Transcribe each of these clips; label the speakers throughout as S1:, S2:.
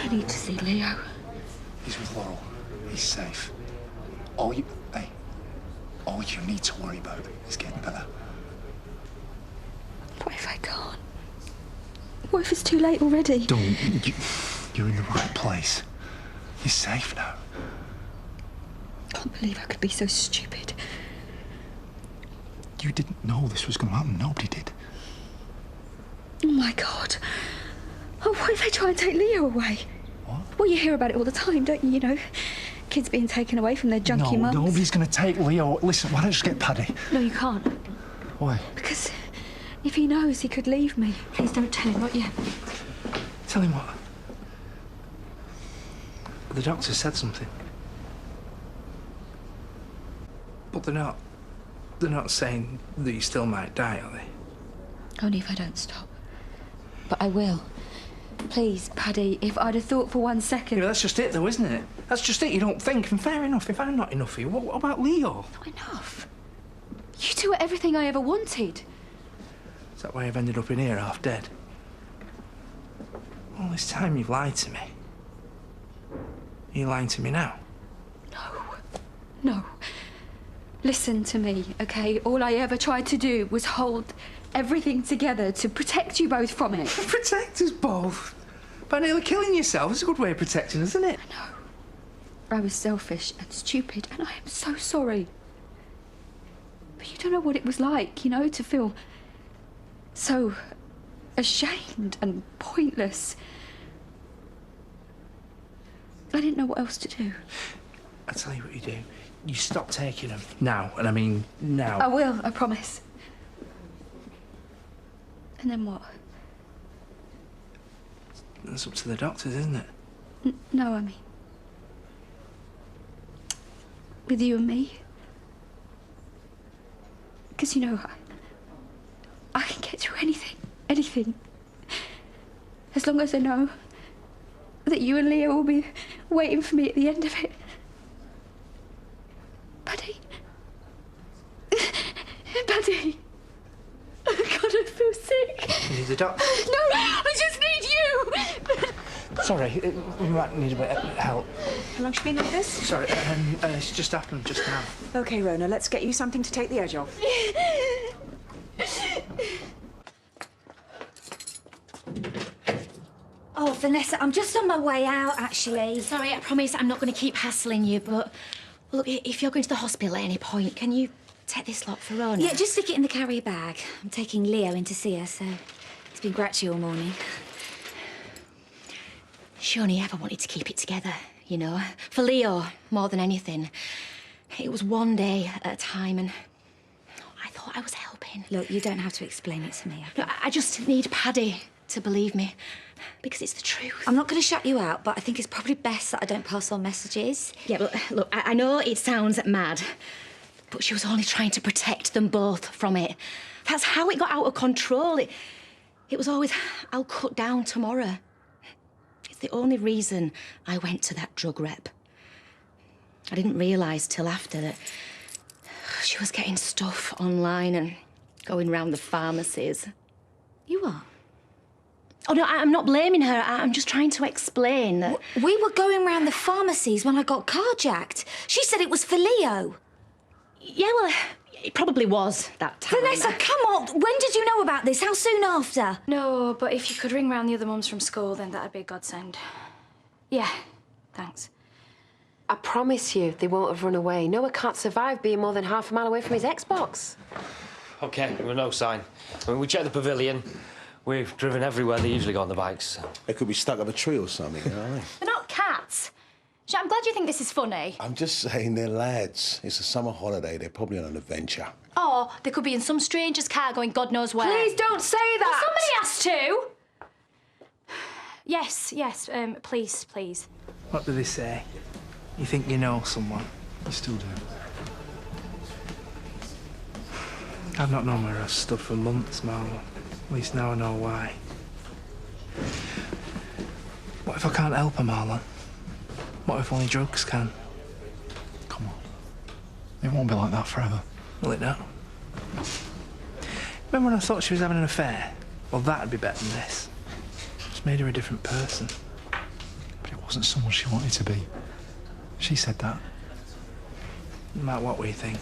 S1: I need to see Leo.
S2: He's with Laurel. He's safe. All you need to worry about is getting better.
S1: What if I can't? What if it's too late already?
S2: Don't. You're in the right place. You're safe now.
S1: I can't believe I could be so stupid.
S2: You didn't know this was going to happen. Nobody did.
S1: Oh, my God. Oh, what if they try and take Leo away?
S2: What?
S1: Well, you hear about it all the time, don't you? You know, kids being taken away from their junky mums.
S2: No, nobody's going to take Leo. Listen, why don't you just get Paddy?
S1: No, you can't.
S2: Why?
S1: Because if he knows, he could leave me. Please don't tell him, not yet.
S3: Tell him what? The doctor said something. But they're not saying that you still might die, are they?
S1: Only if I don't stop. But I will. Please, Paddy, if I'd have thought for 1 second...
S3: Yeah, that's just it, though, isn't it? That's just it, you don't think. And fair enough, if I'm not enough for you, what about Leo?
S1: Not enough. You two are everything I ever wanted.
S3: Is that why I've ended up in here, half dead? All this time you've lied to me. Are you lying to me now?
S1: No. Listen to me, OK? All I ever tried to do was hold everything together to protect you both from it.
S3: Protect us both? By nearly killing yourself? It's a good way of protecting us, isn't it?
S1: I know. I was selfish and stupid, and I am so sorry. But you don't know what it was like, you know, to feel so ashamed and pointless. I didn't know what else to do.
S3: I'll tell you what you do. You stop taking them. Now, and I mean now.
S1: I will, I promise. And then what?
S3: That's up to the doctors, isn't it?
S1: No, I mean... with you and me. Because, you know, I can get through anything. As long as I know that you and Leo will be waiting for me at the end of it. Paddy. Paddy. Oh, God, I feel sick.
S3: You need the doctor?
S1: No, I just need you.
S3: Sorry, we might need a bit of help.
S4: How long's she been like this?
S3: Sorry, it's just happened just now.
S4: OK, Rona, let's get you something to take the edge off.
S5: Oh, Vanessa, I'm just on my way out, actually.
S6: Sorry, I promise I'm not going to keep hassling you, but... Look, if you're going to the hospital at any point, can you take this lot for Rona?
S5: Yeah, just stick it in the carrier bag. I'm taking Leo in to see her, so he's been grouchy all morning.
S6: She only ever wanted to keep it together, you know. For Leo, more than anything. It was one day at a time, and I thought I was helping.
S5: Look, you don't have to explain it to me.
S6: No, I just need Paddy to believe me, because it's the truth.
S5: I'm not going to shut you out, but I think it's probably best that I don't pass on messages.
S6: Yeah, but look, I know it sounds mad, but she was only trying to protect them both from it. That's how it got out of control. It was always, I'll cut down tomorrow. It's the only reason I went to that drug rep. I didn't realise till after that she was getting stuff online and going round the pharmacies.
S5: You are?
S6: Oh, no, I'm not blaming her. I'm just trying to explain that...
S5: We were going round the pharmacies when I got carjacked. She said it was for Leo.
S6: Yeah, well, it probably was that time.
S5: Vanessa, come on! When did you know about this? How soon after?
S7: No, but if you could ring round the other mums from school, then that'd be a godsend. Yeah, thanks.
S8: I promise you they won't have run away. Noah can't survive being more than half a mile away from his Xbox.
S9: OK, there was no sign. I mean, we checked the pavilion. We've driven everywhere they usually go on the bikes. So.
S10: They could be stuck up a tree or something, you know what I mean?
S7: They're not cats. I'm glad you think this is funny.
S10: I'm just saying they're lads. It's a summer holiday. They're probably on an adventure.
S7: Or they could be in some stranger's car going God knows where.
S4: Please don't say that!
S7: Well, somebody has to! Yes, please.
S3: What do they say? You think you know someone?
S2: You still do.
S3: I've not known where I stood for months, Marlon. At least now I know why. What if I can't help her, Marlon? What if only drugs can?
S2: Come on. It won't be like that forever.
S3: Will it not? Remember when I thought she was having an affair? Well, that'd be better than this. Just made her a different person.
S2: But it wasn't someone she wanted to be. She said that.
S3: No matter what we think,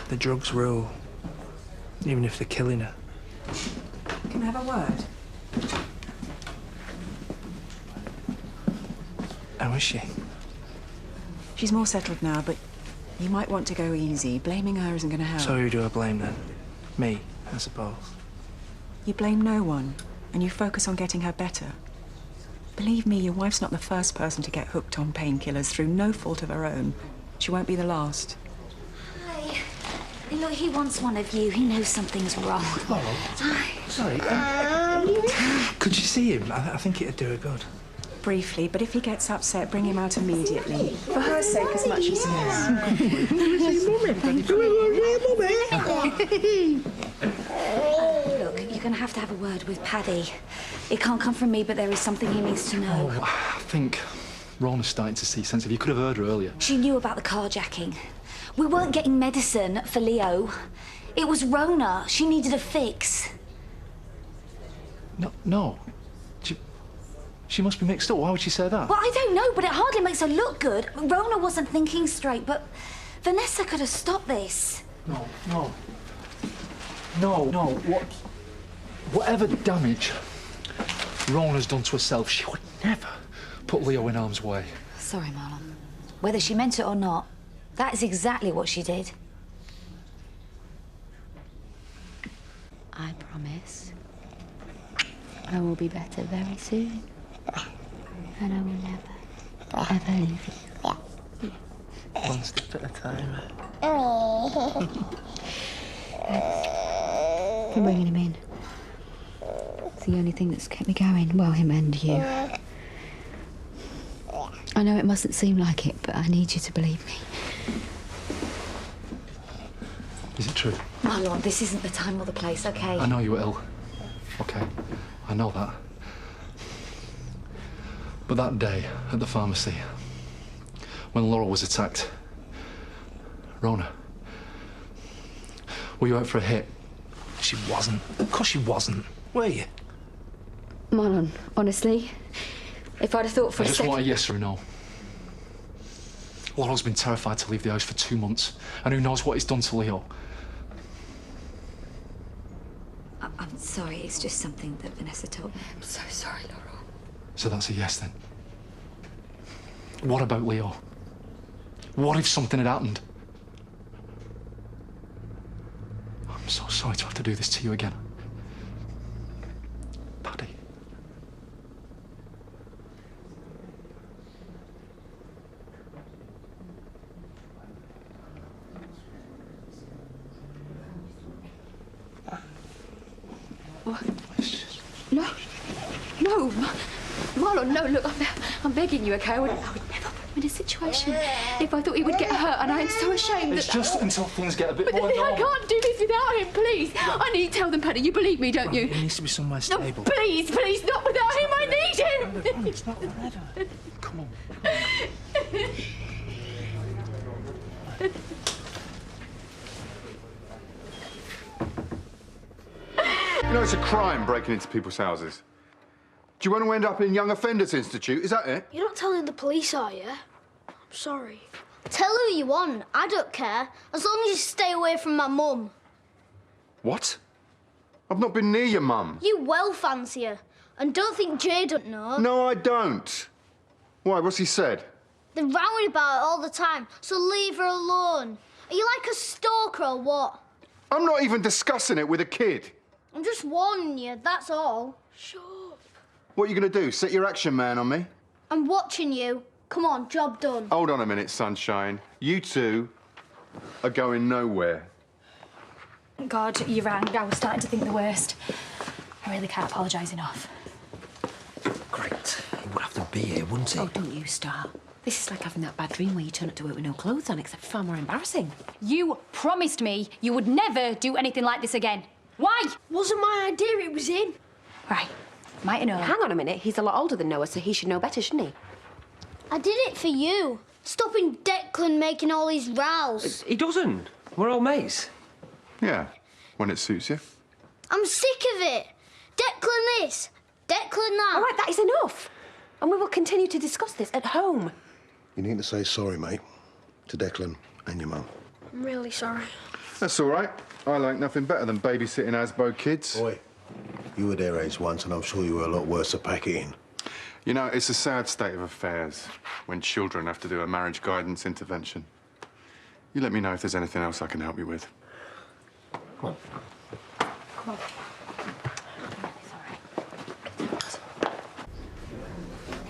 S3: the drugs rule, even if they're killing her.
S4: Can I have a word?
S3: How is she?
S4: She's more settled now, but you might want to go easy. Blaming her isn't going to help.
S3: So who do I blame then? Me, I suppose.
S4: You blame no one, and you focus on getting her better. Believe me, your wife's not the first person to get hooked on painkillers through no fault of her own. She won't be the last.
S5: Hi. Look, he wants one of you. He knows something's wrong.
S3: Laurel, sorry. Could you see him? I think it'd do her good.
S4: Briefly, but if he gets upset, bring him out immediately. For her sake as much as his.
S5: Look, you're going to have a word with Paddy. It can't come from me, but there is something he needs to know.
S2: I think Rona's starting to see sense of you. Could have heard her earlier.
S5: She knew about the carjacking. We weren't getting medicine for Leo. It was Rona. She needed a fix.
S2: No. She must be mixed up. Why would she say that?
S5: Well, I don't know, but it hardly makes her look good. Rona wasn't thinking straight, but Vanessa could have stopped this.
S2: No. Whatever damage Rona's done to herself, she would never put Leo in harm's way.
S5: Sorry, Marlon. Whether she meant it or not, that is exactly what she did.
S1: I promise I will be better very soon. And I will never, ever leave you.
S3: One step at a time.
S1: For bringing him in. It's the only thing that's kept me going. Well, him and you. I know it mustn't seem like it, but I need you to believe me.
S2: Is it true?
S5: Marlon, this isn't the time or the place, okay?
S2: I know you were ill. Okay, I know that. But that day at the pharmacy, when Laura was attacked, Rona, were you out for a hit?
S3: She wasn't. Of course she wasn't. Were you?
S1: Marlon, honestly, if I'd have thought for
S2: I
S1: a
S2: just
S1: second...
S2: want a yes or a no. Laura's been terrified to leave the house for 2 months, and who knows what it's done to Leo.
S5: I'm sorry, it's just something that Vanessa told me.
S1: I'm so sorry, Laura.
S2: So that's a yes then. What about Leo? What if something had happened? I'm so sorry to have to do this to you again. Paddy.
S1: What? No. No. Marlon, no, look, I'm begging you, okay? I would never put him in a situation if I thought he would get hurt, and I am so ashamed
S2: It's just until things get a bit
S1: But
S2: more normal.
S1: I can't do this without him, please. I need to tell them, Paddy. You believe me, don't you?
S3: It needs to be somewhere
S1: No,
S3: stable.
S1: please, not without him. I need him.
S3: It's not forever.
S2: Come on.
S11: You know, it's a crime breaking into people's houses. Do you want to end up in Young Offenders Institute? Is that it?
S12: You're not telling the police, are you? I'm sorry. Tell who you want. I don't care. As long as you stay away from my mum.
S11: What? I've not been near your mum.
S12: You well fancy her. And don't think Jay don't know.
S11: No, I don't. Why, what's he said?
S12: They're rowing about it all the time, so leave her alone. Are you like a stalker or what?
S11: I'm not even discussing it with a kid.
S12: I'm just warning you, that's all. Shut up.
S11: What are you going to do, set your action man on me?
S12: I'm watching you. Come on, job done.
S11: Hold on a minute, Sunshine. You two are going nowhere.
S7: God, you rang. I was starting to think the worst. I really can't apologise enough.
S9: Great. He would have to be here, wouldn't he?
S8: Oh, don't you start. This is like having that bad dream where you turn up to work with no clothes on, except far more embarrassing.
S7: You promised me you would never do anything like this again. Why?
S12: Wasn't my idea, it was in.
S7: Right. Might have known.
S8: Hang on a minute. He's a lot older than Noah, so he should know better, shouldn't he?
S12: I did it for you. Stopping Declan making all these rows.
S9: He doesn't. We're all mates.
S11: Yeah, when it suits you.
S12: I'm sick of it. Declan this, Declan that.
S8: All right, that is enough. And we will continue to discuss this at home.
S10: You need to say sorry, mate, to Declan and your mum.
S12: I'm really sorry.
S11: That's all right. I like nothing better than babysitting Asbo kids.
S10: Oi, you were their age once, and I'm sure you were a lot worse to pack it in.
S11: You know, it's a sad state of affairs when children have to do a marriage guidance intervention. You let me know if there's anything else I can help you with.
S9: Come on.
S5: Come on.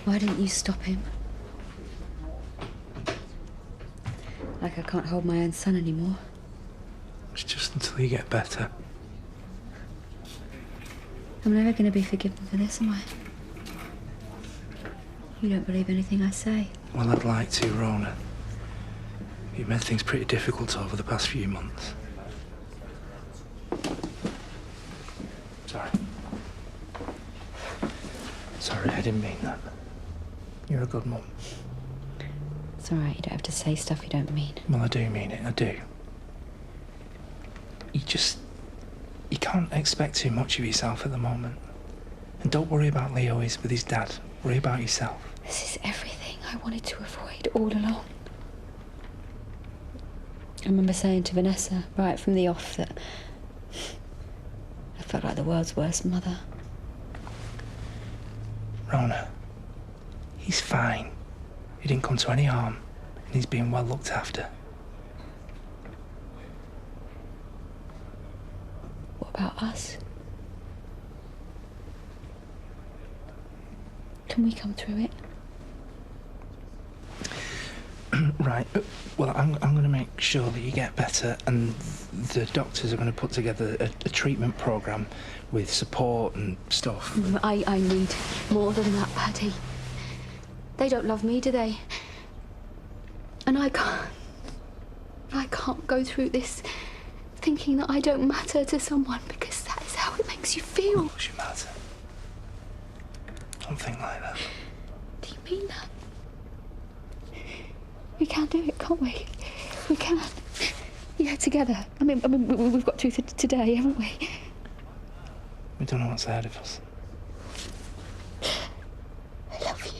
S1: Why didn't you stop him? Like I can't hold my own son anymore.
S3: It's just until you get better.
S1: I'm never going to be forgiven for this, am I? You don't believe anything I say.
S3: Well, I'd like to, Rona. You've made things pretty difficult over the past few months. Sorry. Sorry, I didn't mean that. You're a good mum.
S1: It's all right, you don't have to say stuff you don't mean.
S3: Well, I do mean it, I do. You can't expect too much of yourself at the moment. And don't worry about Leo, he's with his dad. Worry about yourself.
S1: This is everything I wanted to avoid all along. I remember saying to Vanessa, right from the off, that I felt like the world's worst mother.
S3: Rona, he's fine. He didn't come to any harm, and he's being well looked after.
S1: What about us? Can we come through it?
S3: Right. Well, I'm going to make sure that you get better, and the doctors are going to put together a treatment programme with support and stuff.
S1: I need more than that, Paddy. They don't love me, do they? And I can't go through this thinking that I don't matter to someone, because that is how it makes you feel.
S3: Of course you matter. Don't think like that.
S1: Do you mean that? We can do it, can't we? We can. Yeah, together. I mean, we've got to today, haven't we?
S3: We don't know what's ahead of us.
S1: I love you.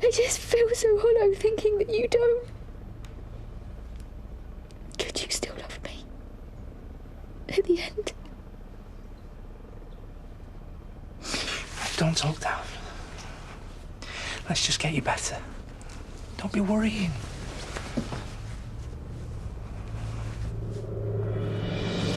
S1: I just feel so hollow thinking that you don't. Could you still love me? At the end?
S3: Don't talk down. Let's just get you better. Don't be worrying.